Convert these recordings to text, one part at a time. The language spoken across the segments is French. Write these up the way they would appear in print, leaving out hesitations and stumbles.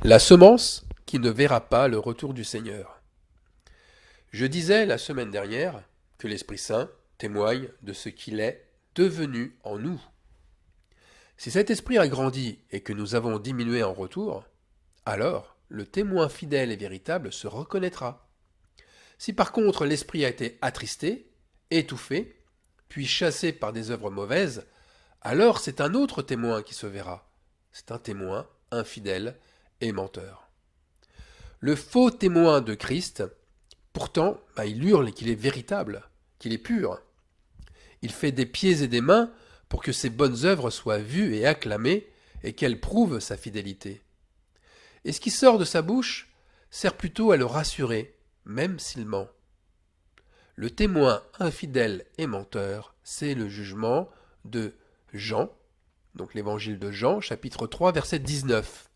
La semence qui ne verra pas le retour du Seigneur. Je disais la semaine dernière que l'Esprit Saint témoigne de ce qu'il est devenu en nous. Si cet esprit a grandi et que nous avons diminué en retour, alors le témoin fidèle et véritable se reconnaîtra. Si par contre l'esprit a été attristé, étouffé, puis chassé par des œuvres mauvaises, alors c'est un autre témoin qui se verra. C'est un témoin infidèle et menteur. Le faux témoin de Christ, pourtant, il hurle qu'il est véritable, qu'il est pur. Il fait des pieds et des mains pour que ses bonnes œuvres soient vues et acclamées et qu'elles prouvent sa fidélité. Et ce qui sort de sa bouche sert plutôt à le rassurer, même s'il ment. Le témoin infidèle et menteur, c'est le jugement de Jean, donc l'évangile de Jean, chapitre 3, verset 19,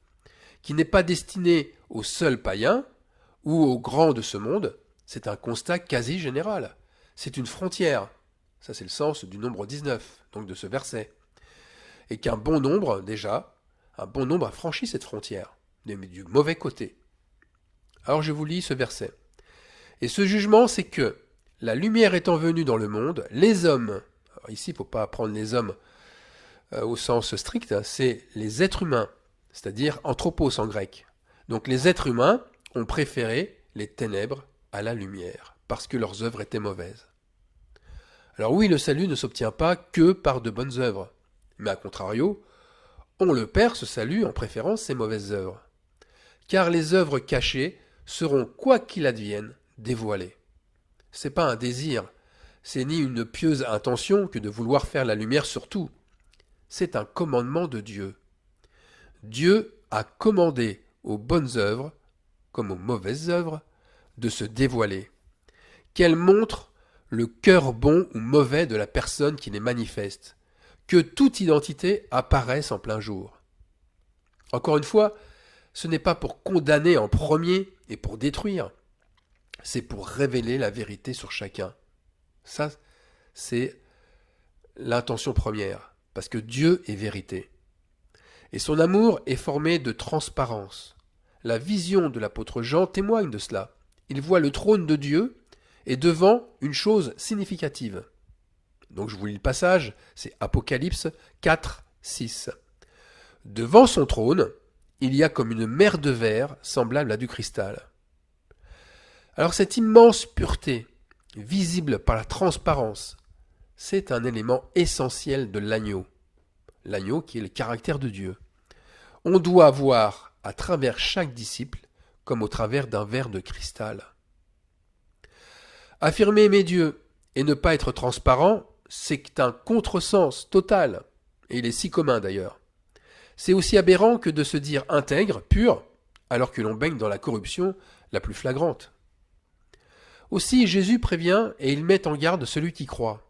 qui n'est pas destiné aux seuls païens ou aux grands de ce monde, c'est un constat quasi général. C'est une frontière. Ça, c'est le sens du nombre 19, donc de ce verset. Et qu'un bon nombre, déjà, un bon nombre a franchi cette frontière, mais du mauvais côté. Alors je vous lis ce verset. Et ce jugement, c'est que la lumière étant venue dans le monde, les hommes, alors ici il ne faut pas prendre les hommes au sens strict, c'est les êtres humains, c'est-à-dire anthropos en grec. Donc les êtres humains ont préféré les ténèbres à la lumière, parce que leurs œuvres étaient mauvaises. Alors oui, le salut ne s'obtient pas que par de bonnes œuvres, mais à contrario, on le perd ce salut en préférant ses mauvaises œuvres. Car les œuvres cachées seront, quoi qu'il advienne, dévoilées. C'est pas un désir, c'est ni une pieuse intention que de vouloir faire la lumière sur tout. C'est un commandement de Dieu. Dieu a commandé aux bonnes œuvres, comme aux mauvaises œuvres, de se dévoiler, qu'elles montrent le cœur bon ou mauvais de la personne qui les manifeste, que toute identité apparaisse en plein jour. Encore une fois, ce n'est pas pour condamner en premier et pour détruire, c'est pour révéler la vérité sur chacun. Ça, c'est l'intention première, parce que Dieu est vérité. Et son amour est formé de transparence. La vision de l'apôtre Jean témoigne de cela. Il voit le trône de Dieu et devant une chose significative. Donc je vous lis le passage, c'est Apocalypse 4, 6. Devant son trône, il y a comme une mer de verre semblable à du cristal. Alors cette immense pureté, visible par la transparence, c'est un élément essentiel de l'agneau. L'agneau qui est le caractère de Dieu. On doit voir à travers chaque disciple comme au travers d'un verre de cristal. Affirmer aimer Dieu et ne pas être transparent, c'est un contresens total, et il est si commun d'ailleurs. C'est aussi aberrant que de se dire intègre, pur, alors que l'on baigne dans la corruption la plus flagrante. Aussi Jésus prévient et il met en garde celui qui croit.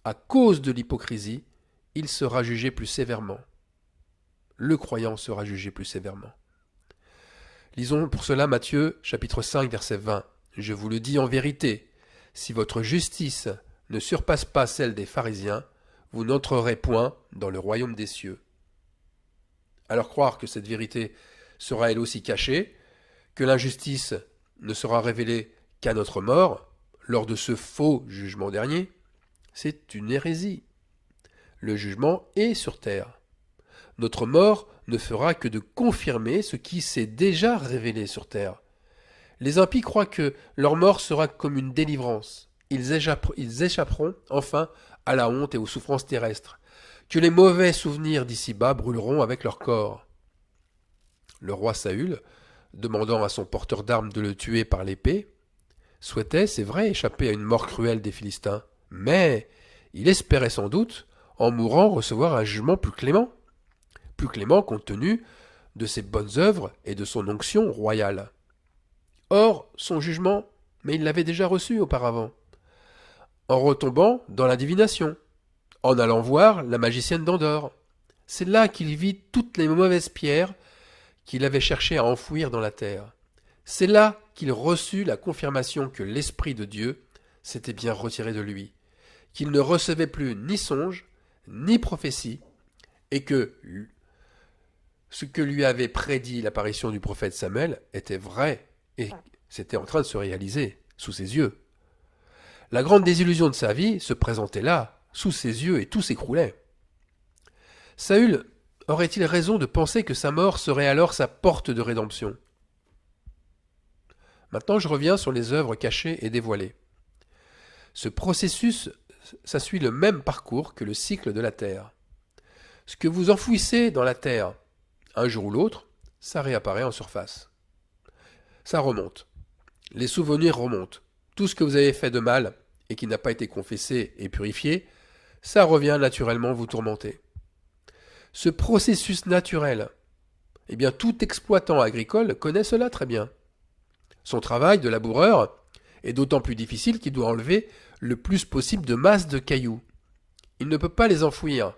À cause de l'hypocrisie, il sera jugé plus sévèrement. Le croyant sera jugé plus sévèrement. Lisons pour cela Matthieu chapitre 5 verset 20. Je vous le dis en vérité, si votre justice ne surpasse pas celle des pharisiens, vous n'entrerez point dans le royaume des cieux. Alors croire que cette vérité sera elle aussi cachée, que l'injustice ne sera révélée qu'à notre mort, lors de ce faux jugement dernier, c'est une hérésie. Le jugement est sur terre. Notre mort ne fera que de confirmer ce qui s'est déjà révélé sur terre. Les impies croient que leur mort sera comme une délivrance. Ils échapperont enfin à la honte et aux souffrances terrestres, que les mauvais souvenirs d'ici-bas brûleront avec leur corps. Le roi Saül, demandant à son porteur d'armes de le tuer par l'épée, souhaitait, c'est vrai, échapper à une mort cruelle des Philistins, mais il espérait sans doute, en mourant, recevoir un jugement plus clément compte tenu de ses bonnes œuvres et de son onction royale. Or, son jugement, mais il l'avait déjà reçu auparavant, en retombant dans la divination, en allant voir la magicienne d'Endor. C'est là qu'il vit toutes les mauvaises pierres qu'il avait cherché à enfouir dans la terre. C'est là qu'il reçut la confirmation que l'Esprit de Dieu s'était bien retiré de lui, qu'il ne recevait plus ni songe, ni prophétie, et que Ce que lui avait prédit l'apparition du prophète Samuel était vrai et c'était en train de se réaliser sous ses yeux. La grande désillusion de sa vie se présentait là, sous ses yeux, et tout s'écroulait. Saül aurait-il raison de penser que sa mort serait alors sa porte de rédemption? Maintenant, je reviens sur les œuvres cachées et dévoilées. Ce processus, ça suit le même parcours que le cycle de la terre. Ce que vous enfouissez dans la terre, un jour ou l'autre, ça réapparaît en surface. Ça remonte. Les souvenirs remontent. Tout ce que vous avez fait de mal et qui n'a pas été confessé et purifié, ça revient naturellement vous tourmenter. Ce processus naturel, eh bien tout exploitant agricole connaît cela très bien. Son travail de laboureur est d'autant plus difficile qu'il doit enlever le plus possible de masse de cailloux. Il ne peut pas les enfouir,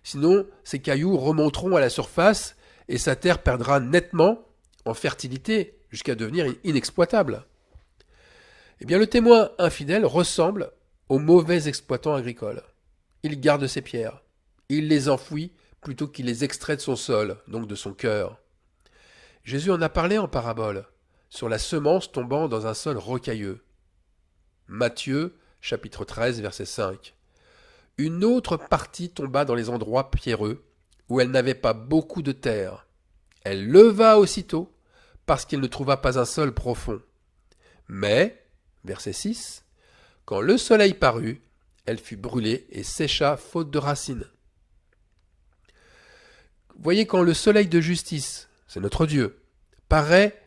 sinon ces cailloux remonteront à la surface et sa terre perdra nettement en fertilité jusqu'à devenir inexploitable. Eh bien le témoin infidèle ressemble au mauvais exploitant agricole. Il garde ses pierres, il les enfouit plutôt qu'il les extrait de son sol, donc de son cœur. Jésus en a parlé en parabole, sur la semence tombant dans un sol rocailleux. Matthieu, chapitre 13, verset 5. Une autre partie tomba dans les endroits pierreux, où elle n'avait pas beaucoup de terre. Elle leva aussitôt, parce qu'il ne trouva pas un sol profond. Mais, verset 6, quand le soleil parut, elle fut brûlée et sécha faute de racines. Voyez, quand le soleil de justice, c'est notre Dieu, paraît,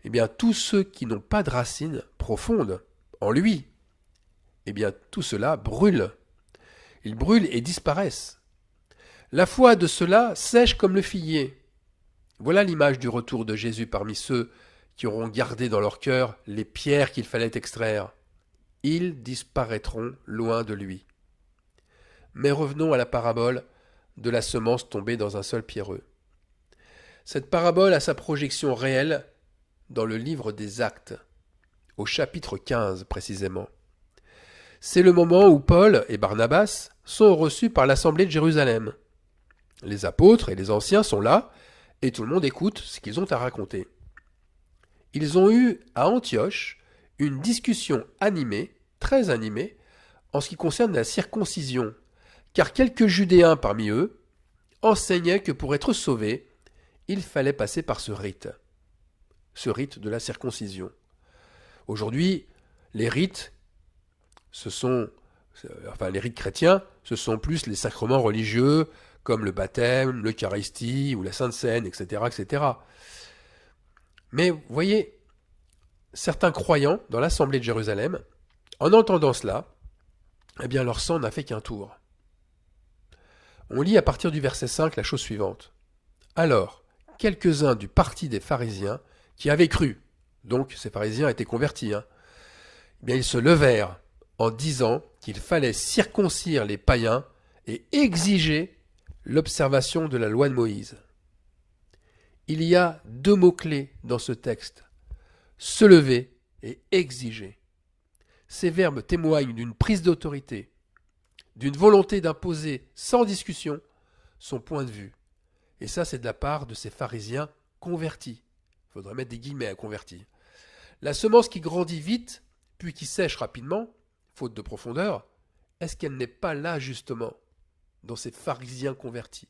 eh bien tous ceux qui n'ont pas de racines profondes en lui, eh bien tout cela brûle. Ils brûlent et disparaissent. La foi de ceux-là sèche comme le figuier. Voilà l'image du retour de Jésus parmi ceux qui auront gardé dans leur cœur les pierres qu'il fallait extraire. Ils disparaîtront loin de lui. Mais revenons à la parabole de la semence tombée dans un sol pierreux. Cette parabole a sa projection réelle dans le livre des Actes, au chapitre 15 précisément. C'est le moment où Paul et Barnabas sont reçus par l'assemblée de Jérusalem. Les apôtres et les anciens sont là, et tout le monde écoute ce qu'ils ont à raconter. Ils ont eu à Antioche une discussion animée, très animée, en ce qui concerne la circoncision, car quelques Judéens parmi eux enseignaient que pour être sauvés, il fallait passer par ce rite de la circoncision. Aujourd'hui, les rites, les rites chrétiens, ce sont plus les sacrements religieux, comme le baptême, l'Eucharistie ou la Sainte Seine, etc., etc. Mais vous voyez, certains croyants dans l'assemblée de Jérusalem, en entendant cela, eh bien leur sang n'a fait qu'un tour. On lit à partir du verset 5 la chose suivante. Alors, quelques-uns du parti des pharisiens qui avaient cru, donc ces pharisiens étaient convertis, eh bien ils se levèrent en disant qu'il fallait circoncire les païens et exiger l'observation de la loi de Moïse. Il y a deux mots-clés dans ce texte, se lever et exiger. Ces verbes témoignent d'une prise d'autorité, d'une volonté d'imposer sans discussion son point de vue. Et ça, c'est de la part de ces pharisiens convertis. Il faudrait mettre des guillemets à convertis. La semence qui grandit vite, puis qui sèche rapidement, faute de profondeur, est-ce qu'elle n'est pas là justement, dans ces pharisiens convertis?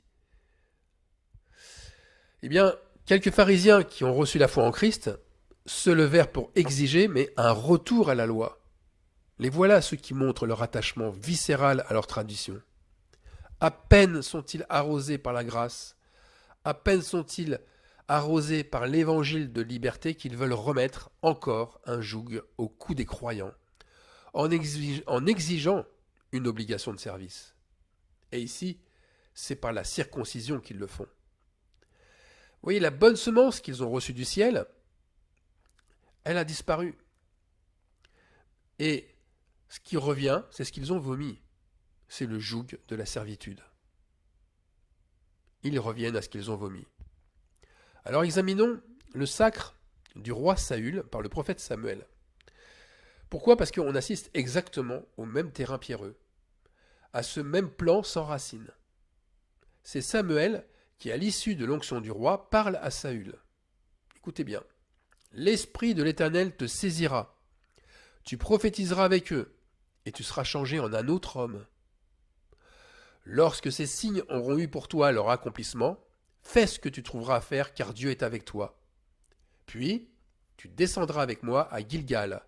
Eh bien, quelques pharisiens qui ont reçu la foi en Christ se levèrent pour exiger, mais un retour à la loi. Les voilà ceux qui montrent leur attachement viscéral à leur tradition. À peine sont-ils arrosés par la grâce, à peine sont-ils arrosés par l'évangile de liberté qu'ils veulent remettre encore un joug au cou des croyants, en exigeant une obligation de service. Et ici, c'est par la circoncision qu'ils le font. Vous voyez, la bonne semence qu'ils ont reçue du ciel, elle a disparu. Et ce qui revient, c'est ce qu'ils ont vomi. C'est le joug de la servitude. Ils reviennent à ce qu'ils ont vomi. Alors examinons le sacre du roi Saül par le prophète Samuel. Pourquoi? Parce qu'on assiste exactement au même terrain pierreux, à ce même plan sans racines. C'est Samuel qui à l'issue de l'onction du roi parle à Saül. Écoutez bien. L'Esprit de l'Éternel te saisira. Tu prophétiseras avec eux, et tu seras changé en un autre homme. Lorsque ces signes auront eu pour toi leur accomplissement, fais ce que tu trouveras à faire, car Dieu est avec toi. Puis, tu descendras avec moi à Gilgal,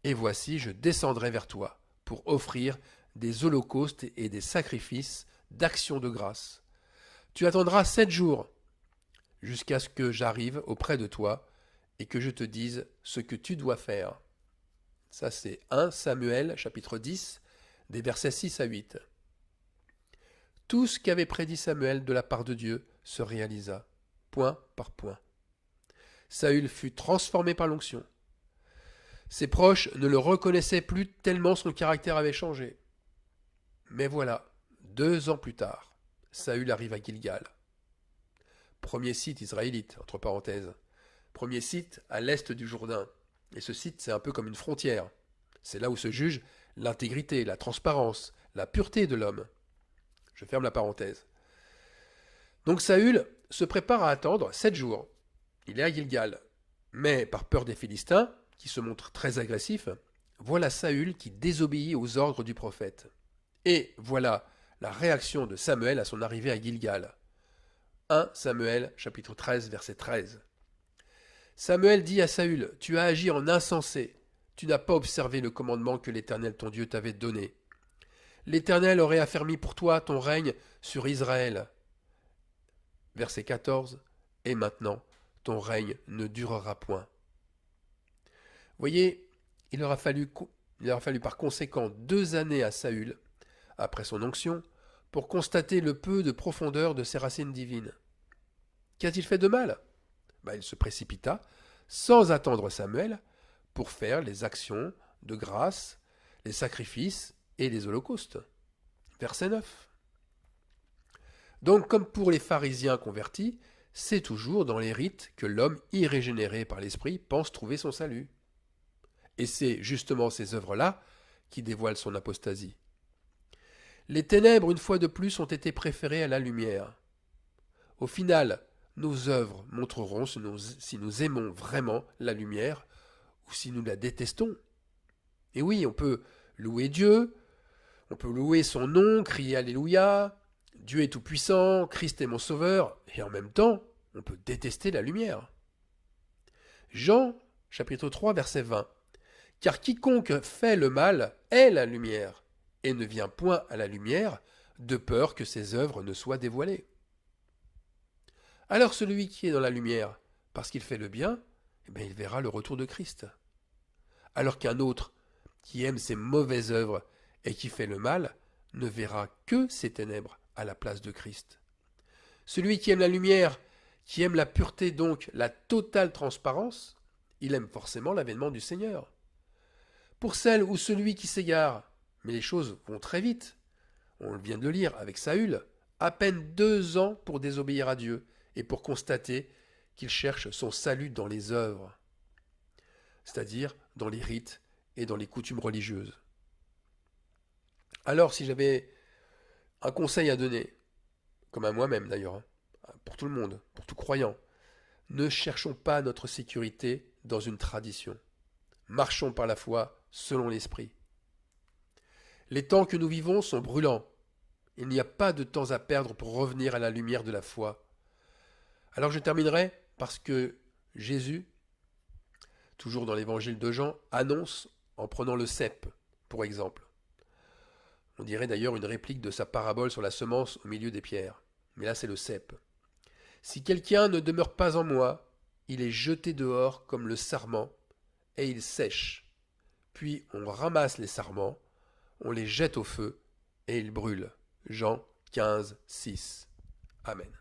et voici, je descendrai vers toi, pour offrir des holocaustes et des sacrifices d'action de grâce. Tu attendras 7 jours, jusqu'à ce que j'arrive auprès de toi, et que je te dise ce que tu dois faire. Ça c'est 1 Samuel chapitre 10, des versets 6 à 8. Tout ce qu'avait prédit Samuel de la part de Dieu se réalisa, point par point. Saül fut transformé par l'onction. Ses proches ne le reconnaissaient plus tellement son caractère avait changé. Mais voilà, 2 ans plus tard, Saül arrive à Gilgal. Premier site israélite, entre parenthèses. Premier site à l'est du Jourdain. Et ce site, c'est un peu comme une frontière. C'est là où se juge l'intégrité, la transparence, la pureté de l'homme. Je ferme la parenthèse. Donc Saül se prépare à attendre 7 jours. Il est à Gilgal. Mais par peur des Philistins, qui se montrent très agressifs, voilà Saül qui désobéit aux ordres du prophète. Et voilà la réaction de Samuel à son arrivée à Gilgal. 1 Samuel chapitre 13 verset 13. Samuel dit à Saül, tu as agi en insensé, tu n'as pas observé le commandement que l'Éternel ton Dieu t'avait donné. L'Éternel aurait affermi pour toi ton règne sur Israël. Verset 14. Et maintenant, ton règne ne durera point. Voyez, il aura fallu par conséquent 2 années à Saül, après son onction, pour constater le peu de profondeur de ses racines divines. Qu'a-t-il fait de mal ? Il se précipita, sans attendre Samuel, pour faire les actions de grâce, les sacrifices et les holocaustes. Verset 9. Donc, comme pour les pharisiens convertis, c'est toujours dans les rites que l'homme irrégénéré par l'esprit pense trouver son salut. Et c'est justement ces œuvres-là qui dévoilent son apostasie. Les ténèbres, une fois de plus, ont été préférées à la lumière. Au final, nos œuvres montreront si nous aimons vraiment la lumière ou si nous la détestons. Et oui, on peut louer Dieu, on peut louer son nom, crier Alléluia, Dieu est tout-puissant, Christ est mon sauveur, et en même temps, on peut détester la lumière. Jean, chapitre 3, verset 20. Car quiconque fait le mal est la lumière, et ne vient point à la lumière, de peur que ses œuvres ne soient dévoilées. Alors celui qui est dans la lumière, parce qu'il fait le bien, il verra le retour de Christ. Alors qu'un autre, qui aime ses mauvaises œuvres et qui fait le mal, ne verra que ses ténèbres à la place de Christ. Celui qui aime la lumière, qui aime la pureté, donc la totale transparence, il aime forcément l'avènement du Seigneur. Pour celle ou celui qui s'égare, mais les choses vont très vite, on vient de le lire avec Saül, à peine 2 ans pour désobéir à Dieu et pour constater qu'il cherche son salut dans les œuvres, c'est-à-dire dans les rites et dans les coutumes religieuses. Alors si j'avais un conseil à donner, comme à moi-même d'ailleurs, pour tout le monde, pour tout croyant, ne cherchons pas notre sécurité dans une tradition. Marchons par la foi selon l'Esprit. Les temps que nous vivons sont brûlants. Il n'y a pas de temps à perdre pour revenir à la lumière de la foi. Alors je terminerai parce que Jésus, toujours dans l'évangile de Jean, annonce en prenant le cep, pour exemple. On dirait d'ailleurs une réplique de sa parabole sur la semence au milieu des pierres. Mais là c'est le cep. Si quelqu'un ne demeure pas en moi, il est jeté dehors comme le sarment, et il sèche. Puis on ramasse les sarments, on les jette au feu, et ils brûlent. Jean 15, 6. Amen.